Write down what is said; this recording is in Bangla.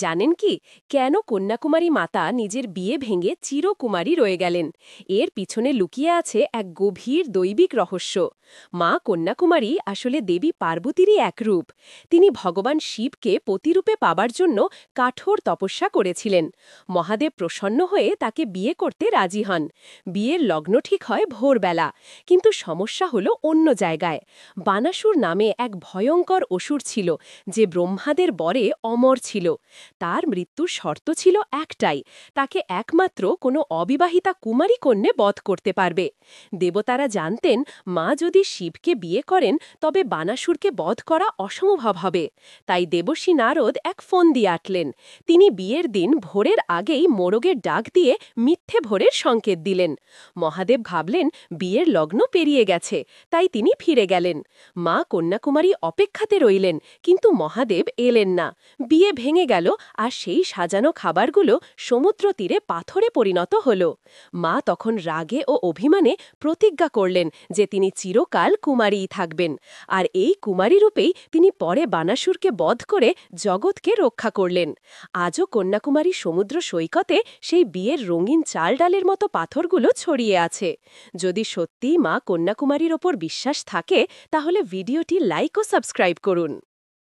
জানেন কি কেন কন্যাকুমারী মাতা নিজের বিয়ে ভেঙে চিরকুমারী রয়ে গেলেন? এর পিছনে লুকিয়ে আছে এক গভীর দৈবিক রহস্য। মা কন্যাকুমারী আসলে দেবী পার্বতীরই এক রূপ। তিনি ভগবান শিবকে পতিরূপে পাবার জন্য কাঠোর তপস্যা করেছিলেন। মহাদেব প্রসন্ন হয়ে তাকে বিয়ে করতে রাজি হন। বিয়ের লগ্ন ঠিক হয় ভোরবেলা, কিন্তু সমস্যা হলো অন্য জায়গায়। বানাসুর নামে এক ভয়ঙ্কর অসুর ছিল, যে ব্রহ্মাদের বরে অমর ছিল। তার মৃত্যুর শর্ত ছিল একটাই, তাকে একমাত্র কোনো অবিবাহিতা কুমারী কন্যে বধ করতে পারবে। দেবতারা জানতেন, মা যদি শিবকে বিয়ে করেন তবে বানাসুরকে বধ করা অসম্ভব হবে। তাই দেবর্ষি নারদ এক ফন্দি আঁটলেন। তিনি বিয়ের দিন ভোরের আগেই মোরগের ডাক দিয়ে মিথ্যে ভোরের সংকেত দিলেন। মহাদেব ভাবলেন বিয়ের লগ্ন পেরিয়ে গেছে, তাই তিনি ফিরে গেলেন। মা কন্যাকুমারী অপেক্ষাতে রইলেন, কিন্তু মহাদেব এলেন না। বিয়ে ভেঙে গেল, আর সেই সাজানো খাবারগুলো সমুদ্র তীরে পাথরে পরিণত হল। মা তখন রাগে ও অভিমানে প্রতিজ্ঞা করলেন যে তিনি চিরকাল কুমারীই থাকবেন, আর এই কুমারী রূপেই তিনি পরে বানাসুরকে বধ করে জগৎকে রক্ষা করলেন। আজও কন্যাকুমারী সমুদ্র সৈকতে সেই বিয়ের রঙিন চাল ডালের মতো পাথরগুলো ছড়িয়ে আছে। যদি সত্যিই মা কন্যাকুমারীর ওপর বিশ্বাস থাকে, তাহলে ভিডিওটি লাইক ও সাবস্ক্রাইব করুন।